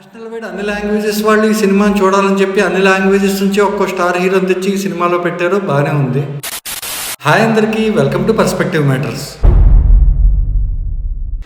National wide అన్ని languages వాళ్ళు ఈ సినిమాని చూడాలని చెప్పి అన్ని లాంగ్వేజెస్ నుంచి ఒక్కో స్టార్ హీరోని తెచ్చి ఈ సినిమాలో పెట్టారు. బాగానే ఉంది. హాయ్ అందరికీ, వెల్కమ్ టు పర్స్పెక్టివ్ మ్యాటర్స్.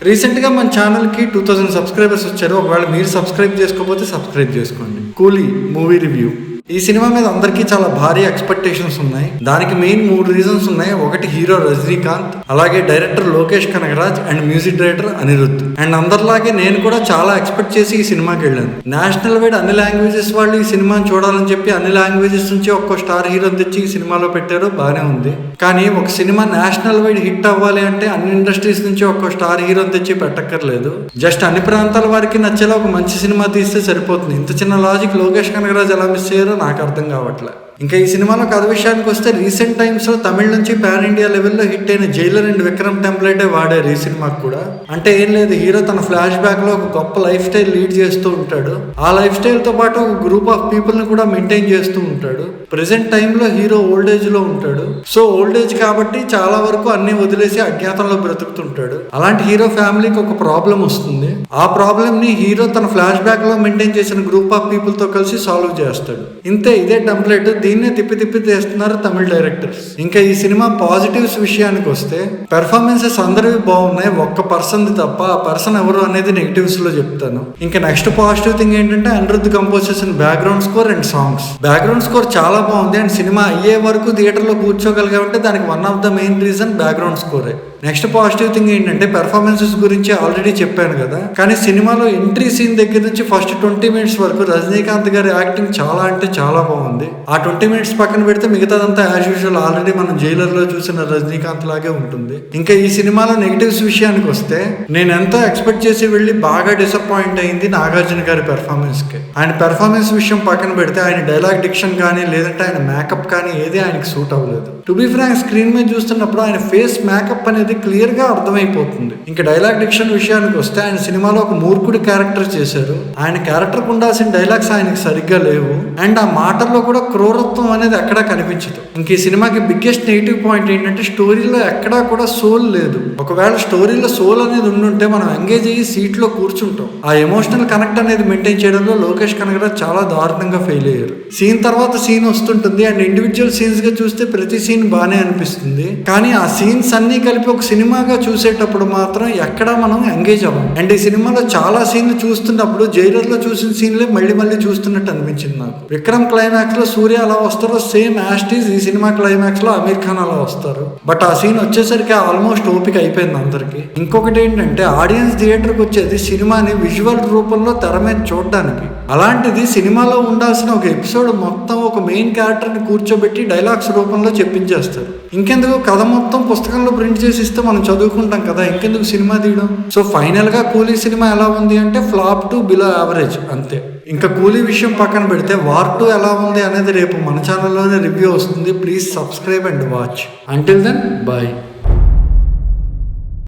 రీసెంట్గా మన ఛానల్కి 2000 సబ్స్క్రైబర్స్ వచ్చారు. ఒకవేళ మీరు సబ్స్క్రైబ్ చేసుకోకపోతే సబ్స్క్రైబ్ చేసుకోండి. కూలీ మూవీ రివ్యూ. ఈ సినిమా మీద అందరికీ చాలా భారీ ఎక్స్పెక్టేషన్స్ ఉన్నాయి. దానికి మెయిన్ 3 రీజన్స్ ఉన్నాయి. ఒకటి హీరో రజనీకాంత్, అలాగే director Lokesh Kanagaraj and music director Anirudh. And అందరిలాగే నేను కూడా చాలా ఎక్స్పెక్ట్ చేసి ఈ సినిమాకి వెళ్ళాను. నేషనల్ వైడ్ అన్ని లాంగ్వేజెస్ వాళ్ళు ఈ సినిమాని చూడాలని చెప్పి అన్ని లాంగ్వేజెస్ నుంచి ఒక్కో స్టార్ హీరోని తెచ్చి ఈ సినిమాలో పెట్టారు. బాగానే ఉంది. కానీ ఒక సినిమా నేషనల్ వైడ్ హిట్ అవ్వాలి అంటే అన్ని ఇండస్ట్రీస్ నుంచి ఒక్కో స్టార్ హీరోని తెచ్చి పెట్టక్కర్లేదు. జస్ట్ అన్ని ప్రాంతాల వారికి నచ్చేలా ఒక మంచి సినిమా తీస్తే సరిపోతుంది. ఇంత చిన్న లాజిక్ లోకేష్ కనగరాజ్ ఎలా మిస్ అయ్యారో నాకు అర్థం కావట్లే. ఇంకా ఈ సినిమాలో కథ విషయానికి వస్తే రీసెంట్ టైమ్స్ లో తమిళ నుంచి పాన్ ఇండియా లెవెల్లో హిట్ అయిన జైలర్ అండ్ విక్రమ్ టెంప్లెటే వాడారు ఈ సినిమాకి కూడా. అంటే ఏం లేదు, హీరో తన ఫ్లాష్ బ్యాక్ లో ఒక గొప్ప లైఫ్ స్టైల్ లీడ్ చేస్తూ ఉంటాడు. ఆ లైఫ్ స్టైల్ తో పాటు ఒక గ్రూప్ ఆఫ్ పీపుల్ ని కూడా మెయింటైన్ చేస్తూ ఉంటాడు. ప్రెసెంట్ టైంలో హీరో ఓల్డ్ ఏజ్ లో ఉంటాడు. సో ఓల్డ్ ఏజ్ కాబట్టి చాలా వరకు అన్ని వదిలేసి అజ్ఞాతంలో బ్రతుకుతుంటాడు. అలాంటి హీరో ఫ్యామిలీకి ఒక ప్రాబ్లం వస్తుంది. ఆ ప్రాబ్లం ని హీరో తన ఫ్లాష్ బ్యాక్ లో మెయింటైన్ చేసిన గ్రూప్ ఆఫ్ పీపుల్ తో కలిసి సాల్వ్ చేస్తాడు. ఇంతే, ఇదే టెంప్లెట్. దీన్నే తిప్పి తీస్తున్నారు తమిళ డైరెక్టర్స్. ఇంకా ఈ సినిమా పాజిటివ్స్ విషయానికి వస్తే పెర్ఫార్మెన్సెస్ అందరివి బాగున్నాయి. ఒక్క పర్సన్ తప్ప. ఆ పర్సన్ ఎవరు అనేది నెగిటివ్స్ లో చెప్తాను. ఇంకా నెక్స్ట్ పాజిటివ్ థింగ్ ఏంటంటే అనిరుద్ధ్ కంపోజ్ చేసిన background score and songs. Background score చాలా బాగుంది. అండ్ సినిమా అయ్యే వరకు థియేటర్ లో కూర్చోగలిగామంటే దానికి one of the main reason background స్కోరే. నెక్స్ట్ పాజిటివ్ థింగ్ ఏంటంటే పెర్ఫార్మెన్సెస్ గురించి ఆల్రెడీ చెప్పాను కదా. కానీ సినిమాలో ఎంట్రీ సీన్ దగ్గర నుంచి ఫస్ట్ 20 మినిట్స్ వరకు రజనీకాంత్ గారి యాక్టింగ్ చాలా అంటే చాలా బాగుంది. ఆ 20 మినిట్స్ పక్కన పెడితే మిగతాదంతా యాజ్ యూజువల్ ఆల్రెడీ మనం జైలర్ లో చూసిన రజనీకాంత్ లాగే ఉంటుంది. ఇంకా ఈ సినిమాలో నెగిటివ్స్ విషయానికి వస్తే నేను ఎంతో ఎక్స్పెక్ట్ చేసి వెళ్ళి బాగా డిసప్పాయింట్ అయింది నాగార్జున గారి పెర్ఫార్మెన్స్ కి. ఆయన పెర్ఫార్మెన్స్ విషయం పక్కన పెడితే ఆయన డైలాగ్ డిక్షన్ కానీ లేదంటే ఆయన మేకప్ కానీ ఏది ఆయనకి సూట్ అవ్వలేదు. టు బి ఫ్రాంక్, స్క్రీన్ మీద చూస్తున్నప్పుడు ఆయన ఫేస్ మేకప్ అనేది క్లియర్ గా అర్థమైపోతుంది. ఇంకా డైలాగ్ డిక్షన్ విషయానికి వస్తే ఆయన సినిమాలో ఒక మూర్ఖుడి క్యారెక్టర్ చేశారు. ఆయన క్యారెక్టర్ ఉండాల్సిన డైలాగ్స్ ఆయనకి సరిగ్గా లేవు. అండ్ ఆ మాటల్లో కూడా క్రూరత్వం అనేది ఎక్కడా కనిపించదు. ఇంక ఈ సినిమాకి బిగ్గెస్ట్ నెగిటివ్ పాయింట్ ఏంటంటే స్టోరీలో ఎక్కడా కూడా సోల్ లేదు. ఒకవేళ స్టోరీలో సోల్ అనేది ఉండుంటే మనం ఎంగేజ్ అయ్యి సీట్ లో కూర్చుంటాం. ఆ ఎమోషనల్ కనెక్ట్ అనేది మెయింటైన్ చేయడంలో లోకేష్ కనగరాజ్ చాలా దారుణంగా ఫెయిల్ అయ్యారు. సీన్ తర్వాత సీన్ వస్తుంటుంది అండ్ ఇండివిజువల్ సీన్స్ గా చూస్తే ప్రతి సీన్ బాగానే అనిపిస్తుంది. కానీ ఆ సీన్స్ అన్ని కలిపి ఒక సినిమాగా చూసేటప్పుడు మాత్రం ఎక్కడా మనం ఎంగేజ్ అవ్వం. అండ్ ఈ సినిమాలో చాలా సీన్లు చూస్తున్నప్పుడు జైలర్ లో చూసిన సీన్లే మళ్ళీ మళ్ళీ చూస్తున్నట్టు అనిపించింది నాకు. విక్రమ్ క్లైమాక్స్ లో సూర్య అలా వస్తారో సేమ్ యాస్టీస్ ఈ సినిమా క్లైమాక్స్ లో అమీర్ ఖాన్ అలా వస్తారు. బట్ ఆ సీన్ వచ్చేసరికి ఆల్మోస్ట్ ఓపిక అయిపోయింది అందరికి. ఇంకొకటి ఏంటంటే ఆడియన్స్ థియేటర్కి వచ్చేది సినిమాని విజువల్ రూపంలో తెర మీద చూడడానికి. అలాంటిది సినిమాలో ఉండాల్సిన ఒక ఎపిసోడ్ మొత్తం ఒక మెయిన్ క్యారెక్టర్ ని కూర్చోబెట్టి డైలాగ్స్ రూపంలో చెప్పించేస్తారు. ఇంకెందుకు కథ మొత్తం పుస్తకంలో ప్రింట్ చేసి ఇస్తే మనం చదువుకుంటాం కదా, ఇంకెందుకు సినిమా తీయడం. సో ఫైనల్ గా కూలీ సినిమా ఎలా ఉంది అంటే ఫ్లాప్ టు బిలో యావరేజ్ అంతే. ఇంకా కూలీ విషయం పక్కన పెడితే వార్ 2 ఎలా ఉంది అనేది రేపు మన ఛానల్లోనే రివ్యూ వస్తుంది. Please subscribe and watch. Until then bye.